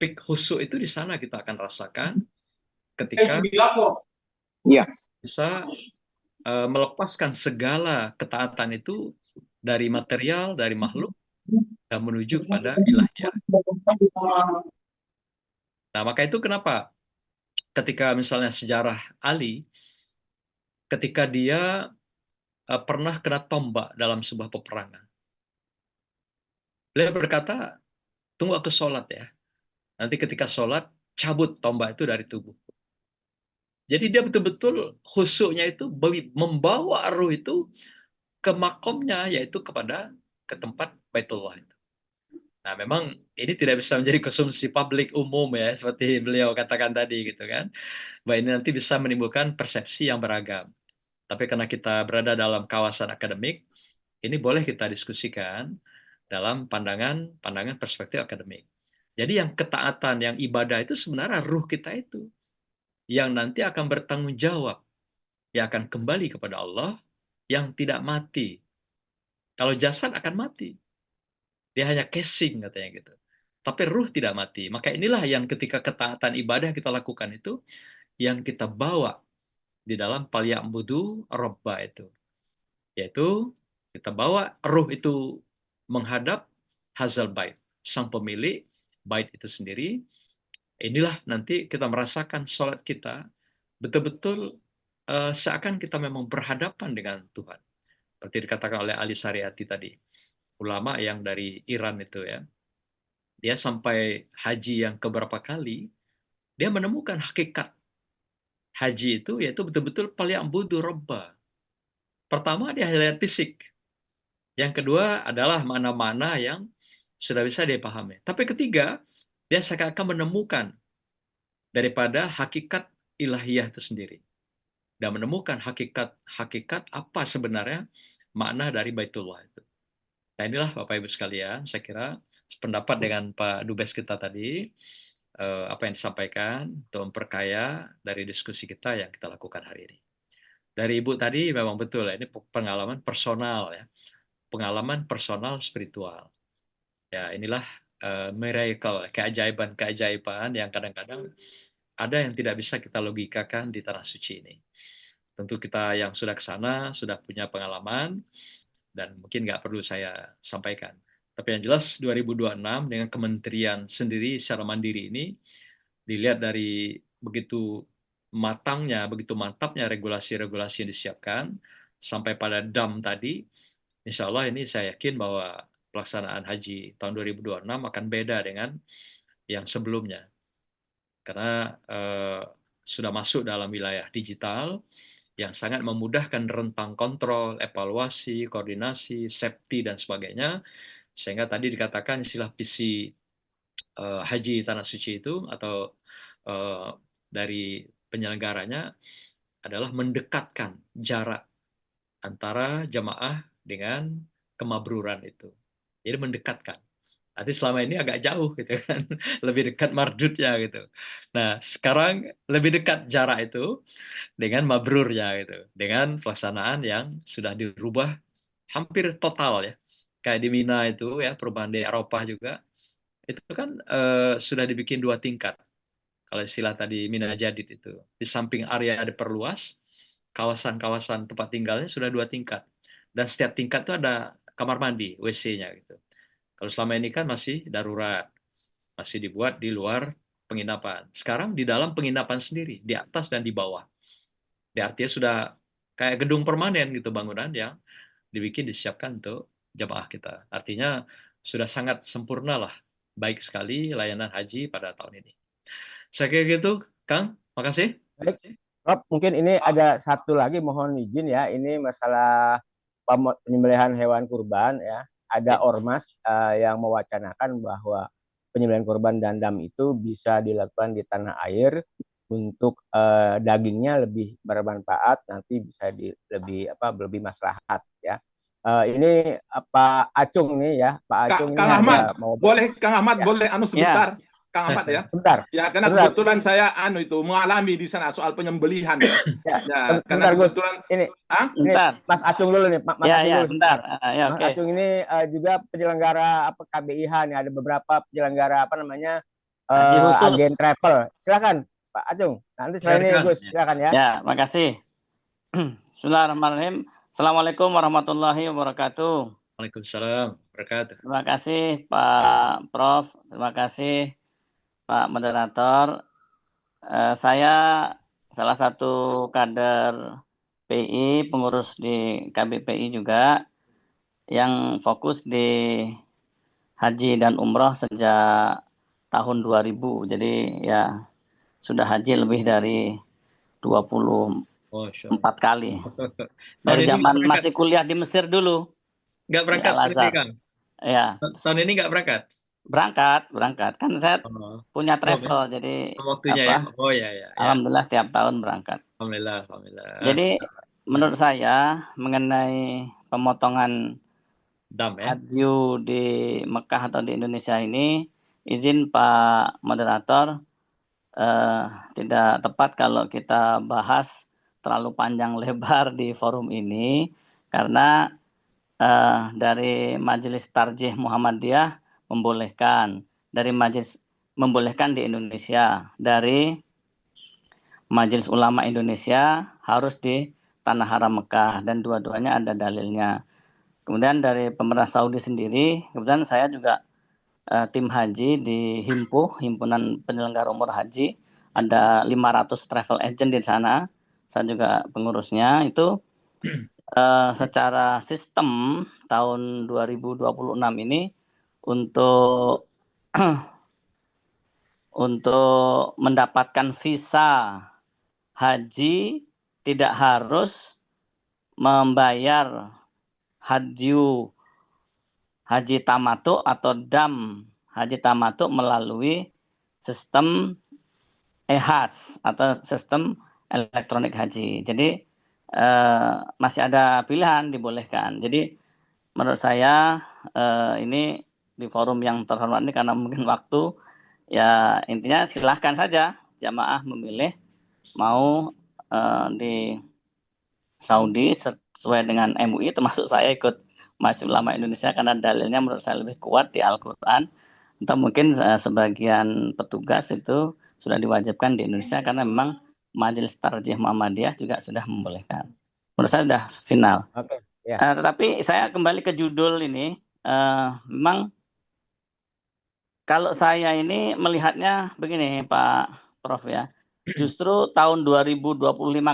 peak khusyuk itu di sana kita akan rasakan ketika Iya. bisa melepaskan segala ketaatan itu dari material, dari makhluk, dan menuju pada ilahiyah. Nah, maka itu kenapa ketika misalnya sejarah Ali, ketika dia pernah kena tombak dalam sebuah peperangan, beliau berkata, tunggu aku sholat ya. Nanti ketika sholat, cabut tombak itu dari tubuh. Jadi dia betul-betul khusyuknya itu membawa ruh itu ke makomnya, yaitu ke tempat Baitullah itu. Nah, memang ini tidak bisa menjadi konsumsi publik umum ya, seperti beliau katakan tadi gitu kan. Bahwa ini nanti bisa menimbulkan persepsi yang beragam. Tapi karena kita berada dalam kawasan akademik, ini boleh kita diskusikan dalam pandangan perspektif akademik. Jadi yang ketaatan, yang ibadah itu sebenarnya ruh kita itu yang nanti akan bertanggung jawab, yang akan kembali kepada Allah, yang tidak mati. Kalau jasad akan mati, dia hanya casing katanya gitu. Tapi ruh tidak mati. Maka inilah yang ketika ketaatan ibadah kita lakukan itu, yang kita bawa di dalam Palya'budu Robba itu. Yaitu kita bawa ruh itu menghadap Hazal Bait, sang pemilik bait itu sendiri. Inilah nanti kita merasakan sholat kita betul-betul seakan kita memang berhadapan dengan Tuhan. Seperti dikatakan oleh Ali Syariati tadi, ulama yang dari Iran itu ya. Dia sampai haji yang keberapa kali, dia menemukan hakikat haji itu yaitu betul-betul Palya'budu Robba. Pertama dia lihat fisik, yang kedua adalah mana-mana yang sudah bisa dipahami. Tapi ketiga, dia seakan menemukan daripada hakikat ilahiyah itu sendiri. Dan menemukan hakikat apa sebenarnya makna dari Baitullah itu. Nah inilah Bapak Ibu sekalian, saya kira pendapat dengan Pak Dubes kita tadi, apa yang disampaikan untuk memperkaya dari diskusi kita yang kita lakukan hari ini. Dari Ibu tadi memang betul ya, ini pengalaman personal ya, pengalaman personal spiritual. Ya, inilah miracle, keajaiban-keajaiban yang kadang-kadang ada yang tidak bisa kita logikakan di tanah suci ini. Tentu kita yang sudah ke sana, sudah punya pengalaman, dan mungkin nggak perlu saya sampaikan. Tapi yang jelas 2026 dengan kementerian sendiri secara mandiri ini, dilihat dari begitu matangnya, begitu mantapnya regulasi-regulasi yang disiapkan, sampai pada DAM tadi, insya Allah ini saya yakin bahwa pelaksanaan haji tahun 2026 akan beda dengan yang sebelumnya. Karena sudah masuk dalam wilayah digital yang sangat memudahkan rentang kontrol, evaluasi, koordinasi, safety, dan sebagainya. Sehingga tadi dikatakan istilah visi haji Tanah Suci itu atau eh, dari penyelenggaranya adalah mendekatkan jarak antara jamaah dengan kemabruran itu. Jadi mendekatkan. Nanti selama ini agak jauh gitu kan, lebih dekat mardutnya gitu. Nah, sekarang lebih dekat jarak itu dengan mabrurnya gitu, dengan pelaksanaan yang sudah dirubah hampir total ya. Kayak di Mina itu ya, perubahan di Eropa juga, itu kan sudah dibikin dua tingkat. Kalau istilah tadi Mina Jadid itu, di samping area diperluas, kawasan-kawasan tempat tinggalnya sudah dua tingkat. Dan setiap tingkat itu ada kamar mandi, WC-nya gitu. Kalau selama ini kan masih darurat, masih dibuat di luar penginapan. Sekarang di dalam penginapan sendiri, di atas dan di bawah. Di artinya sudah kayak gedung permanen gitu bangunan yang dibikin disiapkan untuk jamaah kita. Artinya sudah sangat sempurna lah, baik sekali layanan haji pada tahun ini. Saya kira gitu, Kang. Makasih. Baik, Rob, mungkin ini ada satu lagi mohon izin ya. Ini masalah penyembelihan hewan kurban ya. Ya. Ada ormas yang mewacanakan bahwa penyembelihan kurban dan dam itu bisa dilakukan di tanah air untuk dagingnya lebih bermanfaat, nanti bisa lebih maslahat ya. Ini Pak Acung nih ya, Pak Acung ini Kang Ahmad, ada mau Kang Ahmad ya, boleh Ya, sebentar, Kang Ahmad ya. sebentar, Ya, karena sebentar. kebetulan saya itu mengalami di sana soal penyembelihan ya. Ya, Ya, karena sebentar Gus. kebetulan Ini bentar. Mas Acung dulu nih, Mas Ya, Acung ya, dulu bentar. sebentar. Ya, Mas oke. Acung ini juga penyelenggara KBIH nih, ada beberapa penyelenggara Haji khusus. agen travel. Silakan Pak Acung. Nanti setelah ini Silakan. Gus, silakan ya. Ya, makasih. Bismillahirrahmanirrahim. Assalamualaikum warahmatullahi wabarakatuh. Waalaikumsalam wabarakatuh. Terima kasih Pak Prof. Terima kasih Pak Moderator. Saya salah satu kader PI, pengurus di KBPI juga, yang fokus di haji dan umroh sejak tahun 2000. Jadi ya sudah haji lebih dari 24 Masya Allah. kali. Tahun Dari ini nggak zaman berangkat? masih kuliah di Mesir dulu, Nggak di berangkat Al berarti, Azhar. Kang? Ya, Tahun ini nggak berangkat? berangkat. Kan saya Oh, punya belum ya? travel, jadi Waktunya ya? apa? Oh ya ya. Alhamdulillah tiap tahun berangkat. Alhamdulillah, alhamdulillah. Jadi menurut saya mengenai pemotongan Dam ya? haji di Mekah atau di Indonesia ini, izin Pak Moderator, tidak tepat kalau kita bahas terlalu panjang lebar di forum ini, karena dari Majelis Tarjih Muhammadiyah membolehkan, dari Majelis membolehkan di Indonesia, dari Majelis Ulama Indonesia harus di Tanah Haram Mekah, dan dua-duanya ada dalilnya. Kemudian dari pemerintah Saudi sendiri, kemudian saya juga tim haji di Himpunan Penyelenggara Umroh Haji, ada 500 travel agent di sana, saya juga pengurusnya. Itu secara sistem tahun 2026 ini untuk untuk mendapatkan visa haji tidak harus membayar haji tamattu atau dam haji tamattu melalui sistem e-hajj atau sistem elektronik haji. Jadi masih ada pilihan, dibolehkan. Jadi menurut saya ini di forum yang terhormat ini, karena mungkin waktu, ya intinya silahkan saja jamaah memilih mau di Saudi sesuai dengan MUI, termasuk saya ikut Majelis Ulama Indonesia karena dalilnya menurut saya lebih kuat di Al-Quran. Atau mungkin sebagian petugas itu sudah diwajibkan di Indonesia karena memang Majelis Tarjih Muhammadiyah juga sudah membolehkan. Menurut saya sudah final. Oke, ya. Tetapi saya kembali ke judul ini, memang kalau saya ini melihatnya begini Pak Prof ya, justru tahun 2025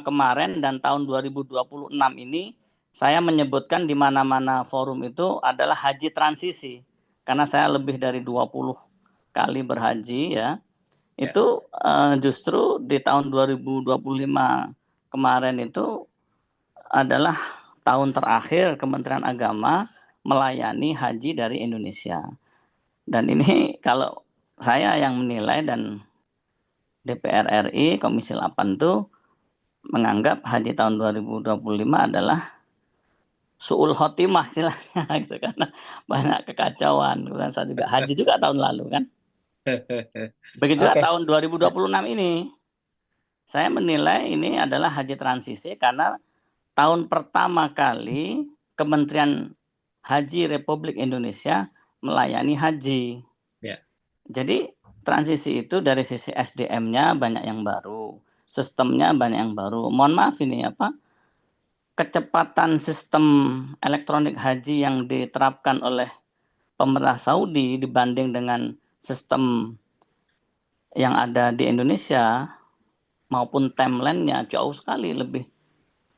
kemarin dan tahun 2026 ini saya menyebutkan di mana-mana forum itu adalah haji transisi, karena saya lebih dari 20 kali berhaji ya. Itu justru di tahun 2025 kemarin itu adalah tahun terakhir Kementerian Agama melayani haji dari Indonesia. Dan ini kalau saya yang menilai, dan DPR RI Komisi 8 itu menganggap haji tahun 2025 adalah su'ul khotimah istilahnya gitu, karena banyak kekacauan. Kemudian saya juga haji juga tahun lalu kan. Begitu juga tahun 2026 ini. Saya menilai ini adalah haji transisi karena tahun pertama kali Kementerian Haji Republik Indonesia melayani haji. Ya. Jadi transisi itu dari sisi SDM-nya banyak yang baru, sistemnya banyak yang baru. Mohon maaf ini kecepatan sistem elektronik haji yang diterapkan oleh pemerintah Saudi dibanding dengan sistem yang ada di Indonesia maupun timeline-nya jauh sekali lebih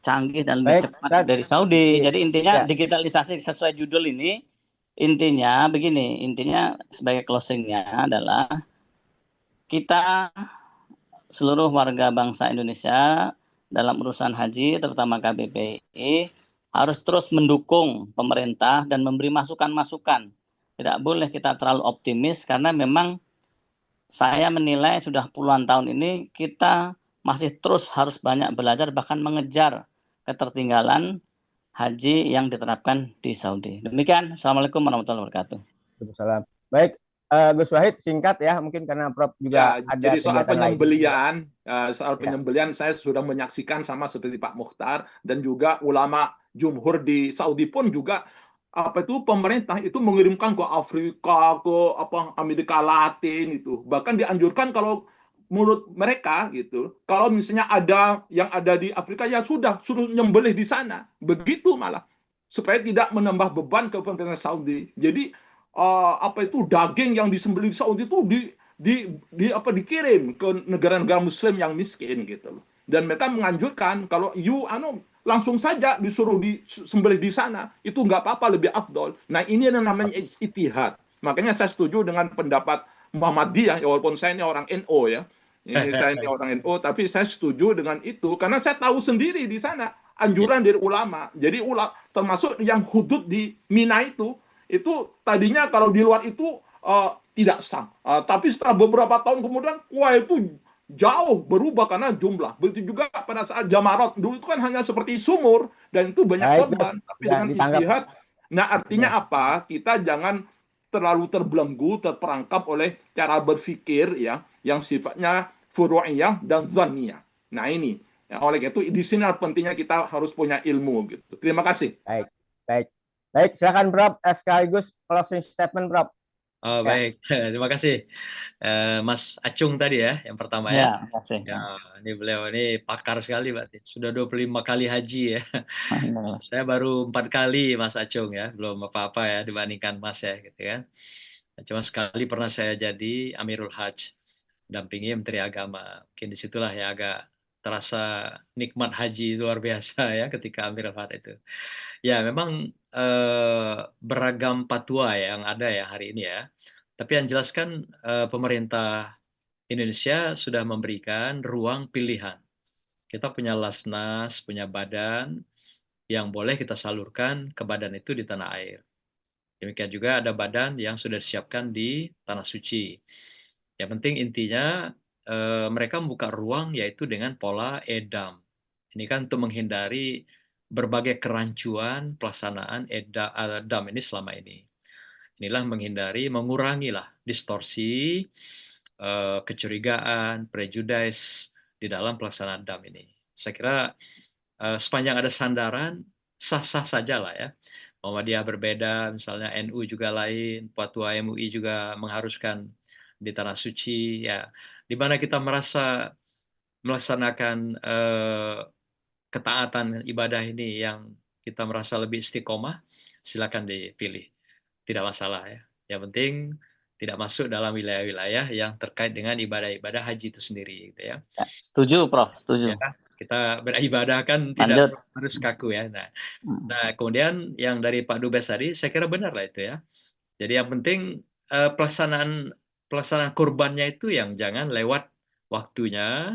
canggih dan lebih cepat dari Saudi. Jadi intinya digitalisasi sesuai judul ini, intinya begini, intinya sebagai closing-nya adalah kita seluruh warga bangsa Indonesia dalam urusan haji, terutama KBPI, harus terus mendukung pemerintah dan memberi masukan-masukan. Tidak boleh kita terlalu optimis, karena memang saya menilai sudah puluhan tahun ini kita masih terus harus banyak belajar, bahkan mengejar ketertinggalan haji yang diterapkan di Saudi. Demikian, Assalamualaikum warahmatullahi wabarakatuh. Waalaikumsalam. Baik, Gus Wahid singkat ya, mungkin karena Prof juga ya, ada jadi soal penyembelihan, penyembelihan saya sudah menyaksikan sama seperti Pak Mukhtar, dan juga ulama jumhur di Saudi pun juga apa itu pemerintah itu mengirimkan ke Afrika, ke apa Amerika Latin itu. Bahkan dianjurkan kalau menurut mereka gitu, kalau misalnya ada yang ada di Afrika ya sudah suruh nyembelih di sana. Begitu malah supaya tidak menambah beban ke pemerintah Saudi. Jadi apa itu daging yang disembelih di Saudi itu apa dikirim ke negara-negara Muslim yang miskin gitu loh. Dan mereka menganjurkan kalau langsung saja disuruh disembelih di sana itu nggak apa-apa, lebih afdol. Nah ini yang namanya ijtihad. Makanya saya setuju dengan pendapat Muhammadiyah ya, walaupun saya ini orang NO ya, ini saya ini orang NO, tapi saya setuju dengan itu karena saya tahu sendiri di sana anjuran dari ulama. Jadi termasuk yang hudud di Mina itu tadinya kalau di luar itu tidak sah. Tapi setelah beberapa tahun kemudian, wah itu jauh berubah karena jumlah. Begitu juga pada saat Jamarot. Dulu itu kan hanya seperti sumur dan itu banyak Baik, korban. Gus. Tapi Ya, dengan ditangkap. istihad, nah artinya Ya. apa? Kita jangan terlalu terbelenggu, terperangkap oleh cara berpikir ya yang sifatnya furu'iyah dan zaniyah. Nah ini, ya, oleh itu di sini pentingnya kita harus punya ilmu gitu. Terima kasih. Baik, baik. Baik, silakan Prof. Sekaligus closing statement, Prof. Oh, Ya. baik. Terima kasih. Mas Acung tadi ya, yang pertama ya. Ya, terima kasih. Ya, ini beliau ini pakar sekali berarti. Sudah 25 kali haji ya. Saya baru 4 kali Mas Acung ya, belum apa-apa ya dibandingkan Mas ya gitu kan. Cuma sekali pernah saya jadi Amirul Hajj, dampingi Menteri Agama. Mungkin disitulah ya agak terasa nikmat haji luar biasa ya ketika Amirul Hajj itu. Ya, memang beragam fatwa yang ada ya hari ini ya. Tapi yang jelas kan pemerintah Indonesia sudah memberikan ruang pilihan. Kita punya lasnas, punya badan yang boleh kita salurkan ke badan itu di tanah air. Demikian juga ada badan yang sudah disiapkan di tanah suci. Yang penting intinya mereka membuka ruang yaitu dengan pola edam. Ini kan untuk menghindari berbagai kerancuan pelaksanaan edam ini selama ini. Inilah mengurangi lah distorsi, kecurigaan, prejudice di dalam pelaksanaan dam ini. Saya kira sepanjang ada sandaran, sah-sah saja lah ya. Muhammadiyah berbeda, misalnya NU juga lain, Fatwa MUI juga mengharuskan di tanah suci, ya, di mana kita merasa melaksanakan ketaatan ibadah ini yang kita merasa lebih istiqomah, silakan dipilih, tidak masalah ya. Yang penting tidak masuk dalam wilayah-wilayah yang terkait dengan ibadah-ibadah haji itu sendiri, gitu ya. Ya, setuju, Prof. Setuju. Ya, kita beribadah kan Lanjut. tidak harus kaku ya. Nah, kemudian yang dari Pak Dubes tadi, saya kira benar lah itu ya. Jadi yang penting pelaksanaan kurbannya itu yang jangan lewat waktunya.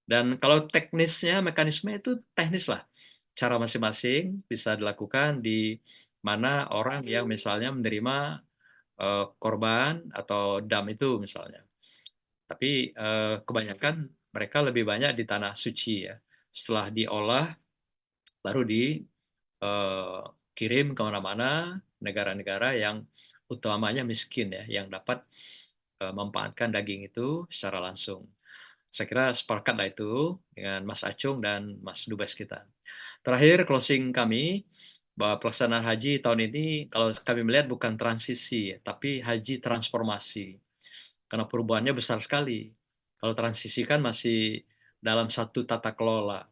Dan kalau teknisnya, mekanisme itu teknis lah. Cara masing-masing bisa dilakukan di mana orang yang misalnya menerima korban atau dam itu misalnya. Tapi kebanyakan mereka lebih banyak di tanah suci ya. Setelah diolah, baru dikirim kemana-mana negara-negara yang utamanya miskin ya, yang dapat memanfaatkan daging itu secara langsung. Saya kira sepakatlah itu dengan Mas Acung dan Mas Dubes kita. Terakhir, closing kami, bahwa pelaksanaan haji tahun ini, kalau kami melihat bukan transisi, tapi haji transformasi. Karena perubahannya besar sekali. Kalau transisi kan masih dalam satu tata kelola,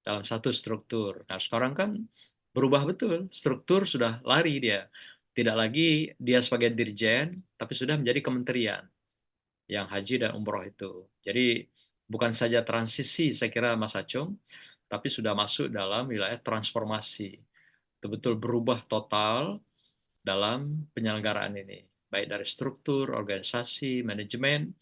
dalam satu struktur. Nah, sekarang kan berubah betul. Struktur sudah lari dia. Tidak lagi dia sebagai dirjen, tapi sudah menjadi kementerian yang haji dan umroh itu. Jadi bukan saja transisi, saya kira Mas Acung, tapi sudah masuk dalam wilayah transformasi. Betul-betul berubah total dalam penyelenggaraan ini. Baik dari struktur, organisasi, manajemen,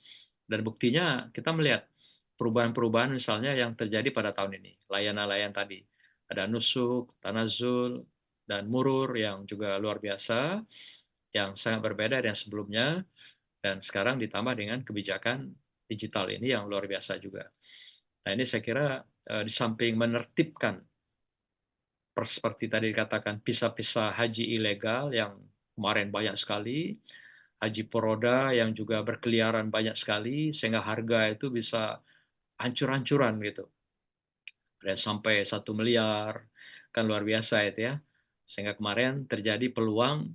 dan buktinya kita melihat perubahan-perubahan misalnya yang terjadi pada tahun ini. Layanan-layanan tadi. Ada nusuk, tanazul, dan murur yang juga luar biasa, yang sangat berbeda dari yang sebelumnya, dan sekarang ditambah dengan kebijakan digital ini yang luar biasa juga. Nah ini saya kira di samping menertibkan seperti tadi dikatakan visa-visa haji ilegal yang kemarin banyak sekali, haji poroda yang juga berkeliaran banyak sekali sehingga harga itu bisa hancur-hancuran gitu. Ada sampai 1 miliar, kan luar biasa itu ya. Sehingga kemarin terjadi peluang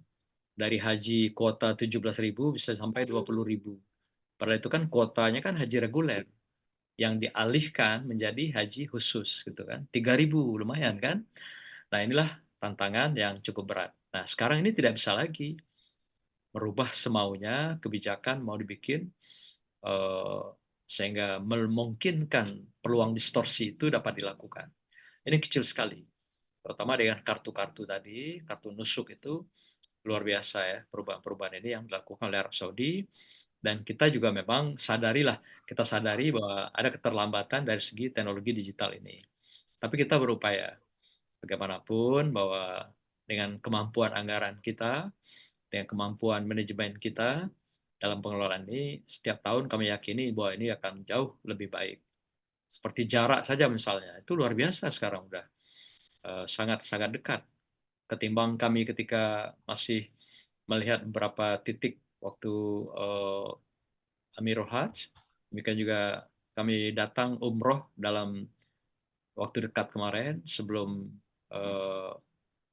dari haji kuota 17.000 bisa sampai 20.000. Padahal itu kan kuotanya kan haji reguler yang dialihkan menjadi haji khusus gitu kan. 3.000 lumayan kan. Nah, inilah tantangan yang cukup berat. Nah, sekarang ini tidak bisa lagi merubah semaunya, kebijakan mau dibikin sehingga memungkinkan peluang distorsi itu dapat dilakukan. Ini kecil sekali, terutama dengan kartu-kartu tadi, kartu nusuk itu luar biasa ya perubahan-perubahan ini yang dilakukan oleh Arab Saudi, dan kita juga memang kita sadari bahwa ada keterlambatan dari segi teknologi digital ini. Tapi kita berupaya bagaimanapun bahwa dengan kemampuan anggaran kita, dengan kemampuan manajemen kita dalam pengelolaan ini, setiap tahun kami yakini bahwa ini akan jauh lebih baik. Seperti jarak saja misalnya, itu luar biasa sekarang udah sangat-sangat dekat ketimbang kami ketika masih melihat beberapa titik waktu Amirul Hajj. Demikian juga kami datang umroh dalam waktu dekat kemarin sebelum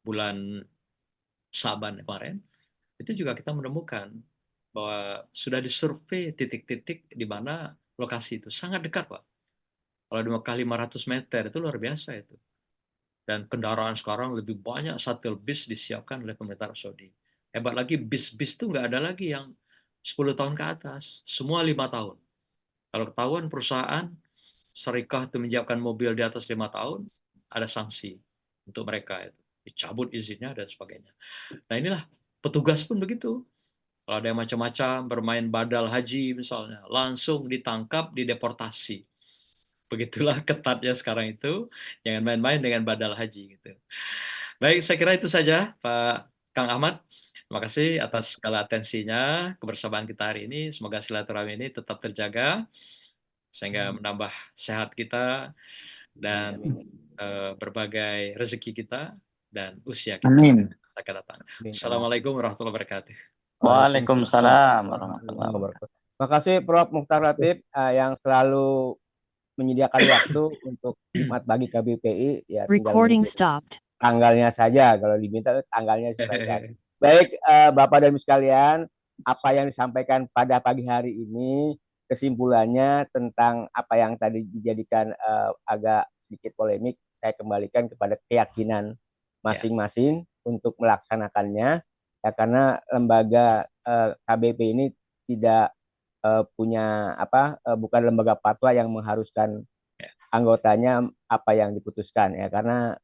bulan Saban kemarin. Itu juga kita menemukan bahwa sudah disurvei titik-titik di mana lokasi itu sangat dekat, Pak. Kalau di Mekah 500 meter itu luar biasa itu. Dan kendaraan sekarang lebih banyak, shuttle bis disiapkan oleh pemerintah Arab Saudi. Hebat lagi, bis-bis itu nggak ada lagi yang 10 tahun ke atas. Semua 5 tahun. Kalau ketahuan perusahaan syarikah itu menyiapkan mobil di atas 5 tahun, ada sanksi untuk mereka itu. Dicabut izinnya dan sebagainya. Nah, inilah petugas pun begitu. Kalau ada yang macam-macam bermain badal haji misalnya, langsung ditangkap, dideportasi. Begitulah ketatnya sekarang itu. Jangan main-main dengan badal haji gitu. Baik, saya kira itu saja Pak Kang Ahmad. Terima kasih atas segala atensinya, kebersamaan kita hari ini. Semoga silaturahmi ini tetap terjaga sehingga menambah sehat kita dan berbagai rezeki kita dan usia kita akan datang. Assalamualaikum warahmatullahi wabarakatuh. Waalaikumsalam warahmatullahi wabarakatuh. Terima kasih Prof. Mukhtar Latif yang selalu menyediakan waktu untuk Jumat pagi KBPI. Ya, Recording stopped. Tanggalnya saja, kalau diminta tanggalnya disampaikan. Baik, Bapak dan Ibu sekalian, apa yang disampaikan pada pagi hari ini, kesimpulannya tentang apa yang tadi dijadikan agak sedikit polemik, saya kembalikan kepada keyakinan masing-masing untuk melaksanakannya, ya, karena lembaga KBP ini tidak punya bukan lembaga fatwa yang mengharuskan anggotanya apa yang diputuskan, ya, karena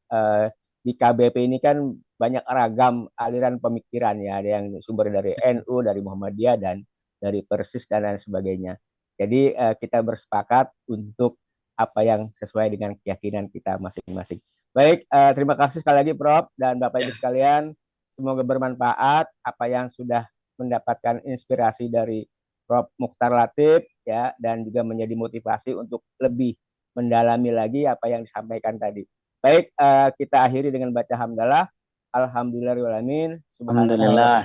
di KBP ini kan banyak ragam aliran pemikiran, ya, ada yang sumber dari NU, dari Muhammadiyah, dan dari Persis dan lain sebagainya. Jadi kita bersepakat untuk apa yang sesuai dengan keyakinan kita masing-masing. Baik, terima kasih sekali lagi Prof dan Bapak Ibu sekalian. Semoga bermanfaat apa yang sudah mendapatkan inspirasi dari Prof Mukhtar Latif, ya, dan juga menjadi motivasi untuk lebih mendalami lagi apa yang disampaikan tadi. Baik, kita akhiri dengan baca hamdalah. Alhamdulillahirrahmanirrahim. Alhamdulillah.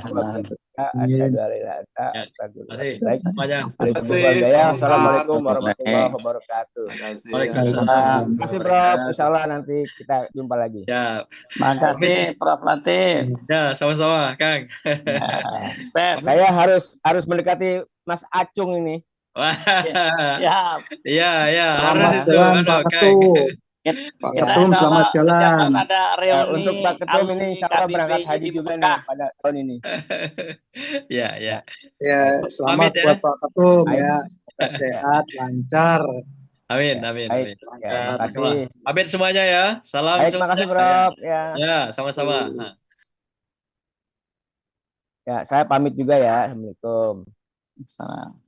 Assalamualaikum warahmatullahi wabarakatuh. Waalaikumsalam. Terima kasih Prof. Insyaallah nanti kita jumpa lagi. Ya. Makasih Prof Latif. Ya, sama-sama Kang. Saya harus mendekati Mas Acung ini. Wah. Siap. Iya, Selamat harus itu. jalan Pak Ketum. Kita Ketum selamat jalan. Ada reuni untuk Pak Ketum ini insya Allah berangkat haji juga nih pada tahun ini. Ya. Ya, selamat buat Pak Ketum ya. Sehat, lancar. Amin. Baik. Ya, terima kasih. Amin semuanya ya. Salam. Baik, terima kasih Prof. Ya, sama-sama. Ya, saya pamit juga ya. Assalamualaikum. Salam.